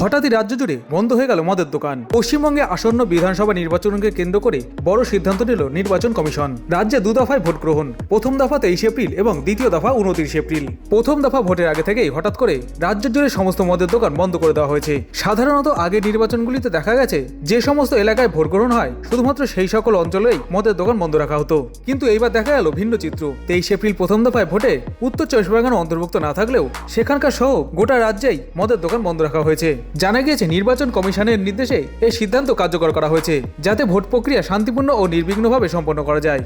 হঠাৎই রাজ্য জুড়ে বন্ধ হয়ে গেল মদের দোকান। পশ্চিমবঙ্গে আসন্ন বিধানসভা নির্বাচনকে কেন্দ্র করে বড় সিদ্ধান্ত নিল নির্বাচন কমিশন। রাজ্যে দু দফায় ভোট গ্রহণ, প্রথম দফা 23 এপ্রিল এবং দ্বিতীয় দফা 29 এপ্রিল। প্রথম দফা ভোটের আগে থেকেই হঠাৎ করে রাজ্য জুড়ে সমস্ত মদের দোকান বন্ধ করে দেওয়া হয়েছে। সাধারণত আগের নির্বাচনগুলিতে দেখা গেছে যে সমস্ত এলাকায় ভোট গ্রহণ হয় শুধুমাত্র সেই সকল অঞ্চলেই মদের দোকান বন্ধ রাখা হতো, কিন্তু এইবার দেখা গেল ভিন্ন চিত্র। 23 এপ্রিল প্রথম দফায় ভোটে উত্তর চব্বিশ পরগনা অন্তর্ভুক্ত না থাকলেও সেখানকার সহ গোটা রাজ্যেই মদের দোকান বন্ধ রাখা হয়েছে। জানা গিয়েছে নির্বাচন কমিশনের নির্দেশে এই সিদ্ধান্ত কার্যকর করা হয়েছে, যাতে ভোট প্রক্রিয়া শান্তিপূর্ণ ও নির্বিঘ্নভাবে সম্পন্ন করা যায়।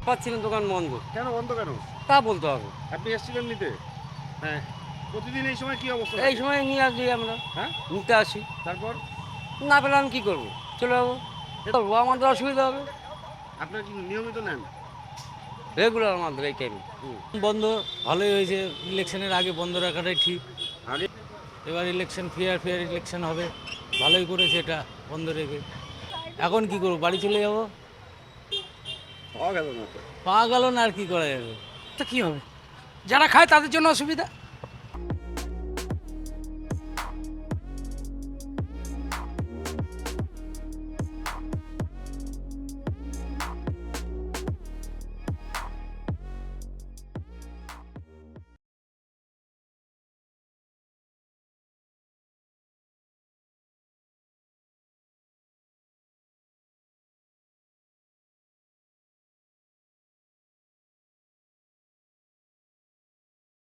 পাচ্ছিলেন দোকান বন্ধ, কেন বন্ধ কেন? তা বলতে হবে। আপনি এসেছিলেন নিতে? হ্যাঁ, প্রতিদিন এই সময় কি অবস্থা? এই সময় নিয়ে আসি আমরা, হ্যাঁ, নিতে আসি। তারপর না পেলে আমি কী করবো? চলে যাবো। করবো, আমাদের অসুবিধা হবে। আপনার কি নিয়মিত নেন? রেগুলার আমাদের এই টাইমে বন্ধ ভালোই হয়েছে। ইলেকশনের আগে বন্ধ রাখাটাই ঠিক। আগে এবার ইলেকশন ফেয়ার ইলেকশন হবে, ভালোই করেছে এটা বন্ধ রেখে। এখন কি করবো, বাড়ি চলে যাবো। পাওয়া গেল না তো। পাওয়া গেল না, আর কি করা যাবে। তো কী হবে, যারা খায় তাদের জন্য অসুবিধা।